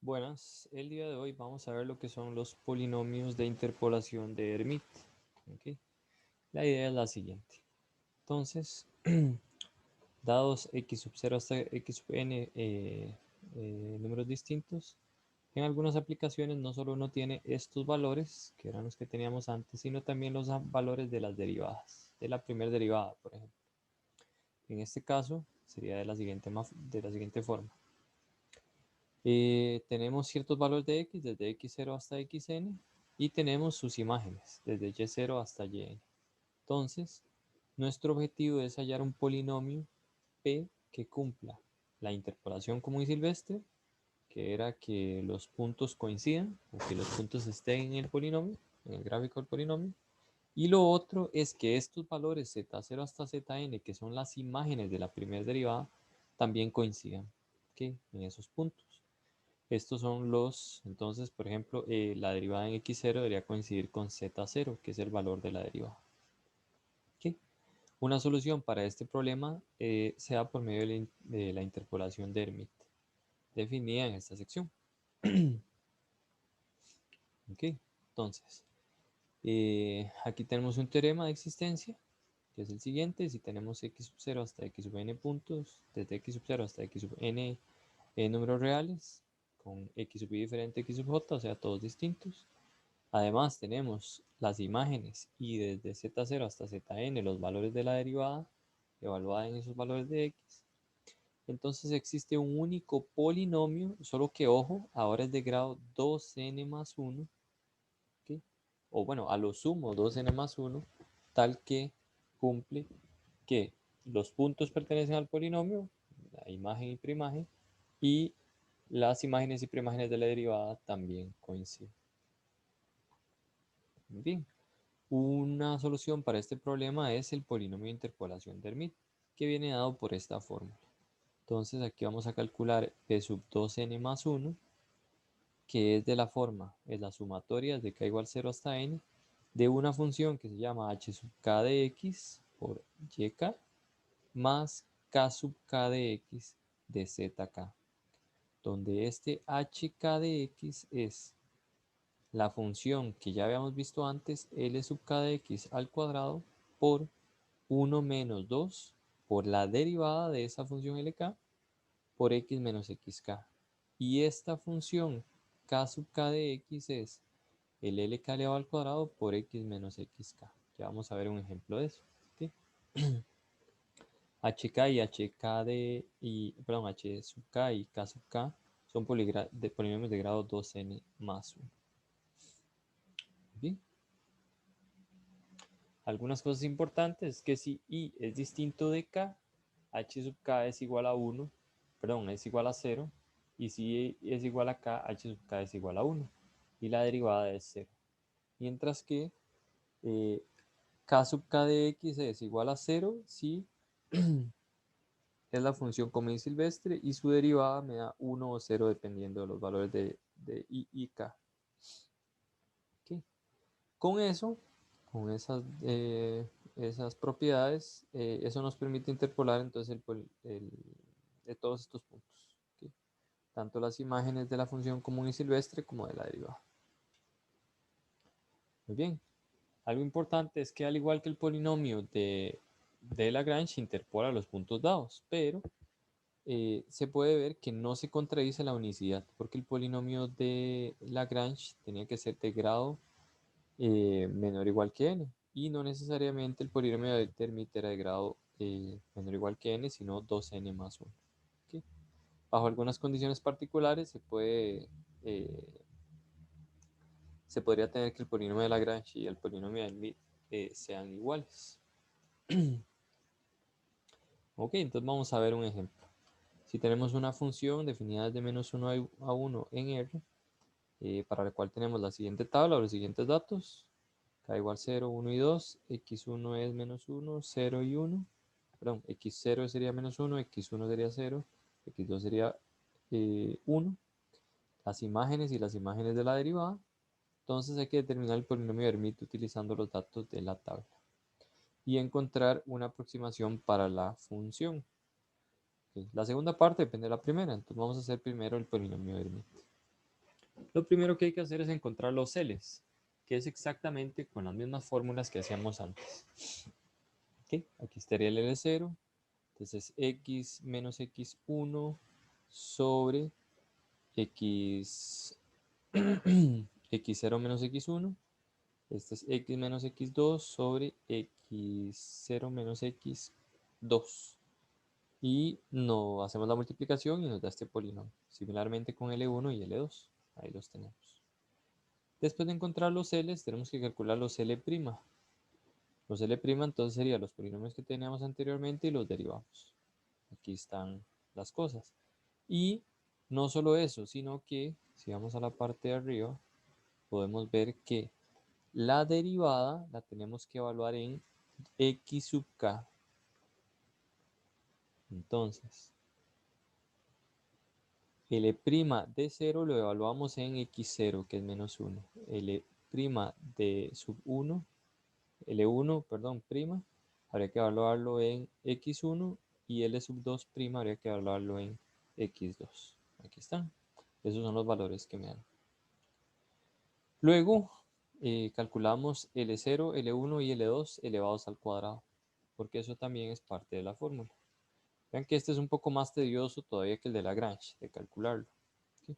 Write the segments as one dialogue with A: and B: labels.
A: Buenas, el día de hoy vamos a ver lo que son los polinomios de interpolación de Hermite. ¿Ok? La idea es la siguiente. Entonces, dados x sub 0 hasta x sub n números distintos, en algunas aplicaciones no solo uno tiene estos valores, que eran los que teníamos antes, sino también los valores de las derivadas, de la primera derivada, por ejemplo. En este caso, sería de la siguiente forma. Tenemos ciertos valores de x, desde x0 hasta xn, y tenemos sus imágenes, desde y0 hasta yn. Entonces, nuestro objetivo es hallar un polinomio p que cumpla la interpolación común y silvestre, que era que los puntos coincidan, o que los puntos estén en el polinomio, en el gráfico del polinomio. Y lo otro es que estos valores z0 hasta zn, que son las imágenes de la primera derivada, también coincidan, ¿ok?, en esos puntos. Estos son entonces, por ejemplo, la derivada en x0 debería coincidir con z0, que es el valor de la derivada. ¿Ok? Una solución para este problema se da por medio de la interpolación de Hermite, definida en esta sección. ¿Ok? Entonces, aquí tenemos un teorema de existencia, que es el siguiente. Si tenemos x sub 0 hasta x sub n puntos, desde x sub 0 hasta x sub n números reales, con x sub y diferente x sub j, o sea, todos distintos. Además tenemos las imágenes y desde z0 hasta zn los valores de la derivada evaluada en esos valores de x. Entonces existe un único polinomio, solo que ojo, ahora es de grado 2n más 1, ¿okay? O bueno, a lo sumo 2n más 1, tal que cumple que los puntos pertenecen al polinomio, la imagen y preimagen, y las imágenes y preimágenes de la derivada también coinciden. Bien, una solución para este problema es el polinomio de interpolación de Hermite, que viene dado por esta fórmula. Entonces aquí vamos a calcular p sub 2n más 1, que es de la forma, es la sumatoria de k igual 0 hasta n, de una función que se llama h sub k de x por yk, más k sub k de x de zk, donde este hk de x es la función que ya habíamos visto antes, L sub k de x al cuadrado por 1 menos 2 por la derivada de esa función LK por x menos xk. Y esta función k sub k de x es el LK elevado al cuadrado por x menos xk. Ya vamos a ver un ejemplo de eso. ¿Okay? HK y HK perdón, H sub k y K sub k son polinomios de grado 2n más 1. Bien. Algunas cosas importantes es que si i es distinto de k, h sub k es igual a 1, perdón, es igual a 0, y si i es igual a k, h sub k es igual a 1, y la derivada es 0. Mientras que k sub k de x es igual a 0 si es la función común y silvestre y su derivada me da 1 o 0 dependiendo de los valores de i y k. ¿Okay? Con eso, con esas propiedades, eso nos permite interpolar entonces de todos estos puntos, ¿okay? Tanto las imágenes de la función común y silvestre como de la derivada. Muy bien, algo importante es que al igual que el polinomio de Lagrange interpola los puntos dados, pero se puede ver que no se contradice la unicidad, porque el polinomio de Lagrange tenía que ser de grado menor o igual que n, y no necesariamente el polinomio de Hermite era de grado menor o igual que n, sino 2n más 1. ¿Okay? Bajo algunas condiciones particulares se podría tener que el polinomio de Lagrange y el polinomio de Hermite sean iguales. Ok, entonces vamos a ver un ejemplo. Si tenemos una función definida desde menos 1 a 1 en R, para la cual tenemos la siguiente tabla o los siguientes datos: k igual 0, 1 y 2, x1 es menos 1, 0 y 1, perdón, x0 sería menos 1, x1 sería 0, x2 sería 1, las imágenes y las imágenes de la derivada. Entonces hay que determinar el polinomio de Hermite utilizando los datos de la tabla y encontrar una aproximación para la función. Okay. La segunda parte depende de la primera, entonces vamos a hacer primero el polinomio de Hermite. Lo primero que hay que hacer es encontrar los L's, que es exactamente con las mismas fórmulas que hacíamos antes. ¿Okay? Aquí estaría el L0, entonces x menos x1 sobre x, x0 menos x1. Este es x menos x2 sobre x0 menos x2. Y no hacemos la multiplicación y nos da este polinomio. Similarmente con L1 y L2. Ahí los tenemos. Después de encontrar los L's, tenemos que calcular los L'. Los L' entonces serían los polinomios que teníamos anteriormente y los derivamos. Aquí están las cosas. Y no solo eso, sino que si vamos a la parte de arriba, podemos ver que la derivada la tenemos que evaluar en x sub k. Entonces, L' de 0 lo evaluamos en x0, que es menos 1. L' de sub 1, L1, perdón, prima, habría que evaluarlo en x1 y L sub 2 prima habría que evaluarlo en x2. Aquí están. Esos son los valores que me dan. Luego, calculamos L0, L1 y L2 elevados al cuadrado, porque eso también es parte de la fórmula. Vean que este es un poco más tedioso todavía que el de Lagrange, de calcularlo. ¿Okay?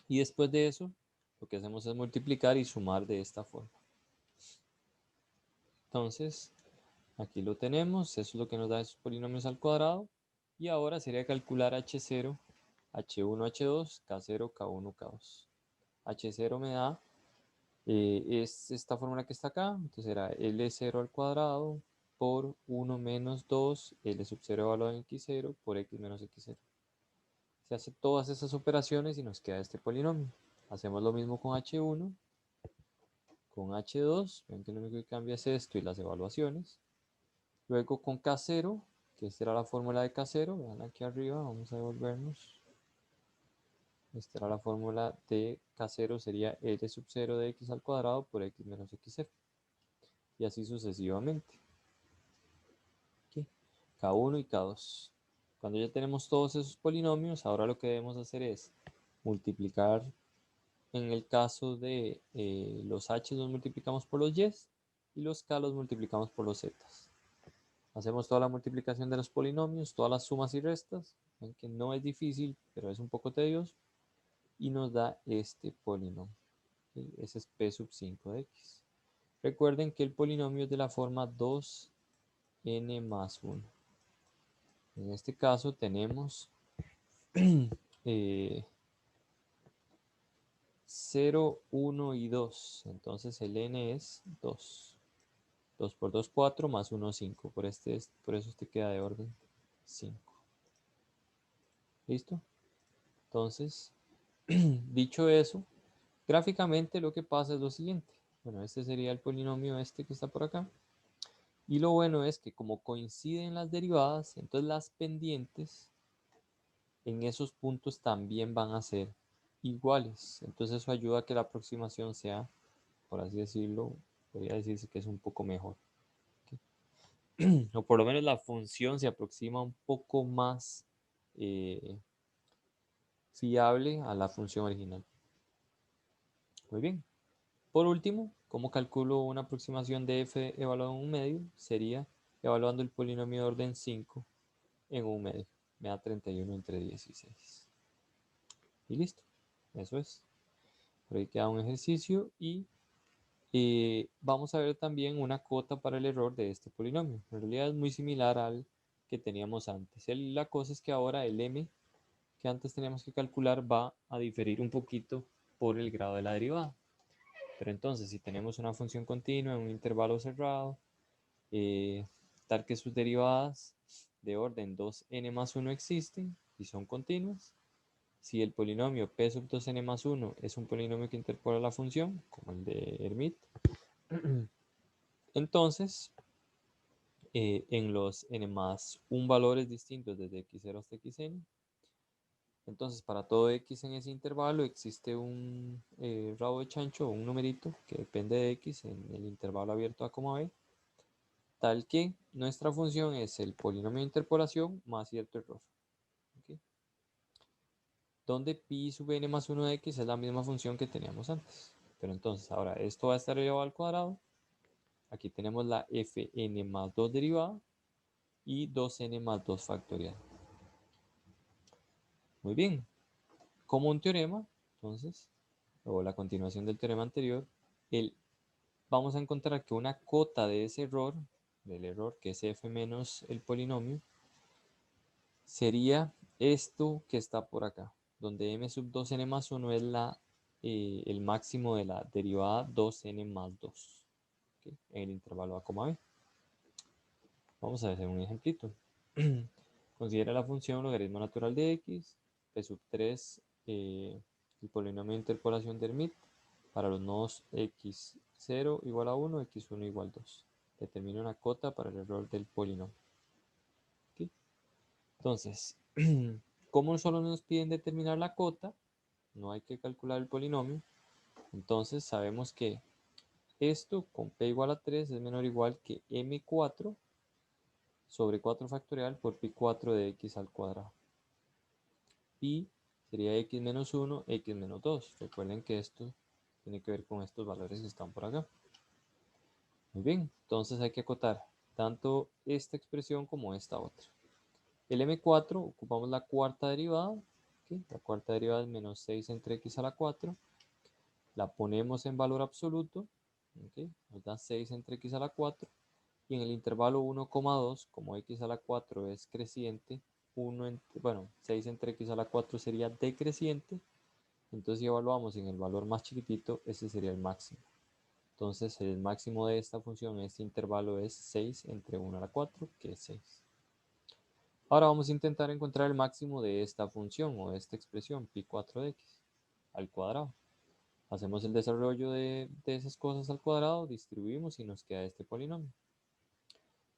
A: Y después de eso, lo que hacemos es multiplicar y sumar de esta forma. Entonces, aquí lo tenemos, eso es lo que nos da esos polinomios al cuadrado. Y ahora sería calcular H0, H1, H2, K0, K1, K2. H0 me da, es esta fórmula que está acá, entonces era L0 al cuadrado por 1 menos 2, L sub 0 evaluado en X0 por X menos X0. Se hace todas esas operaciones y nos queda este polinomio. Hacemos lo mismo con H1, con H2, ven que lo único que cambia es esto y las evaluaciones. Luego con K0, que esta era la fórmula de K0, vean aquí arriba, vamos a devolvernos. Esta era la fórmula de K0, sería L sub 0 de X al cuadrado por X menos X0. Y así sucesivamente. ¿Okay? K1 y K2. Cuando ya tenemos todos esos polinomios, ahora lo que debemos hacer es multiplicar. En el caso de los h los multiplicamos por los y y los k los multiplicamos por los z. Hacemos toda la multiplicación de los polinomios, todas las sumas y restas. Ven que no es difícil, pero es un poco tedioso. Y nos da este polinomio. ¿Okay? Ese es p sub 5 de x. Recuerden que el polinomio es de la forma 2n más 1. En este caso tenemos 0, 1 y 2. Entonces el n es 2. 2 por 2, 4, más 1, 5. Por eso este queda de orden 5. ¿Listo? Entonces, dicho eso, gráficamente lo que pasa es lo siguiente. Bueno, este sería el polinomio este que está por acá. Y lo bueno es que como coinciden las derivadas, entonces las pendientes en esos puntos también van a ser iguales. Entonces eso ayuda a que la aproximación sea, por así decirlo, podría decirse que es un poco mejor. ¿Okay? O por lo menos la función se aproxima un poco más fiable a la función original. Muy bien. Por último, ¿cómo calculo una aproximación de f evaluado en un medio? Sería evaluando el polinomio de orden 5 en un medio. Me da 31 entre 16. Y listo. Eso es. Por ahí queda un ejercicio y vamos a ver también una cota para el error de este polinomio. En realidad es muy similar al que teníamos antes. La cosa es que ahora el m que antes teníamos que calcular va a diferir un poquito por el grado de la derivada. Pero entonces, si tenemos una función continua en un intervalo cerrado, tal que sus derivadas de orden 2n más 1 existen y son continuas, si el polinomio p sub 2n más 1 es un polinomio que interpola la función, como el de Hermite, entonces en los n más 1 valores distintos desde x0 hasta xn, entonces para todo x en ese intervalo existe un rabo de chancho o un numerito que depende de x en el intervalo abierto a, b, tal que nuestra función es el polinomio de interpolación más cierto error. ¿Okay? donde pi sub n más 1 de x es la misma función que teníamos antes. Pero entonces, ahora esto va a estar elevado al cuadrado. Aquí tenemos la fn más 2 derivada y 2n más 2 factorial. Muy bien. Como un teorema, entonces, o la continuación del teorema anterior, vamos a encontrar que una cota de ese error, del error que es f menos el polinomio, sería esto que está por acá, donde m sub 2n más 1 es el máximo de la derivada 2n más 2, ¿okay? En el intervalo a, b. Vamos a hacer un ejemplito. Considera la función logaritmo natural de x, p sub 3, el polinomio de interpolación de Hermite, para los nodos x0 igual a 1, x1 igual a 2. Determina una cota para el error del polinomio. ¿Okay? Entonces, como solo nos piden determinar la cota, no hay que calcular el polinomio, entonces sabemos que esto con p igual a 3 es menor o igual que m4 sobre 4 factorial por pi 4 de x al cuadrado. Pi sería x menos 1, x menos 2. Recuerden que esto tiene que ver con estos valores que están por acá. Muy bien, entonces hay que acotar tanto esta expresión como esta otra. El m4 ocupamos la cuarta derivada. ¿Okay? La cuarta derivada es menos 6 entre x a la 4. La ponemos en valor absoluto. ¿Okay? Nos da 6 entre x a la 4. Y en el intervalo 1,2, como x a la 4 es creciente, 6 entre x a la 4 sería decreciente. Entonces si evaluamos en el valor más chiquitito, ese sería el máximo. Entonces el máximo de esta función en este intervalo es 6 entre 1 a la 4, que es 6. Ahora vamos a intentar encontrar el máximo de esta función o de esta expresión, pi 4 de x al cuadrado. Hacemos el desarrollo de esas cosas al cuadrado, distribuimos y nos queda este polinomio.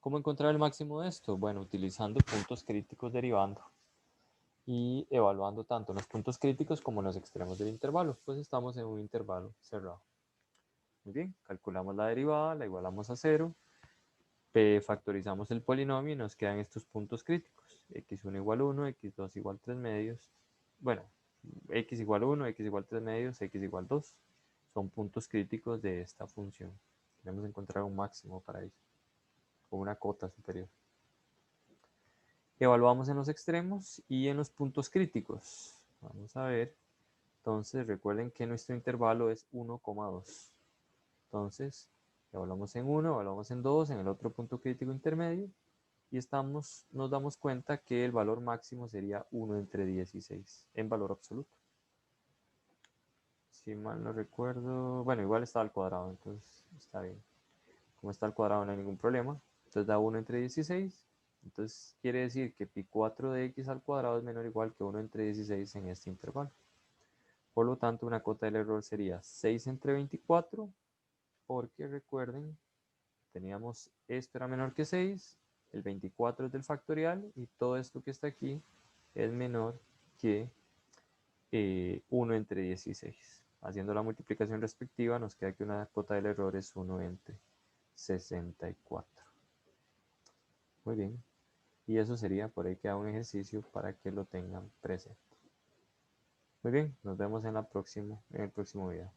A: ¿Cómo encontrar el máximo de esto? Bueno, utilizando puntos críticos derivando y evaluando tanto los puntos críticos como los extremos del intervalo, pues estamos en un intervalo cerrado. Muy bien, calculamos la derivada, la igualamos a 0, factorizamos el polinomio y nos quedan estos puntos críticos. x1 igual 1, x2 igual 3 medios, bueno, x igual 1, x igual 3 medios, x igual 2. Son puntos críticos de esta función. Queremos encontrar un máximo para ello, o una cota superior. Evaluamos en los extremos y en los puntos críticos. Vamos a ver. Entonces recuerden que nuestro intervalo es 1,2. Entonces evaluamos en 1, evaluamos en 2, en el otro punto crítico intermedio. Y nos damos cuenta que el valor máximo sería 1 entre 16 en valor absoluto. Si mal no recuerdo, bueno, igual está al cuadrado, entonces está bien. Como está al cuadrado no hay ningún problema. Entonces da 1 entre 16. Entonces quiere decir que pi 4 de x al cuadrado es menor o igual que 1 entre 16 en este intervalo. Por lo tanto, una cota del error sería 6 entre 24, porque recuerden, teníamos esto era menor que 6, el 24 es del factorial y todo esto que está aquí es menor que 1 entre 16. Haciendo la multiplicación respectiva nos queda que una cota del error es 1 entre 64. Muy bien. Y eso sería, por ahí queda un ejercicio para que lo tengan presente. Muy bien, nos vemos en el próximo video.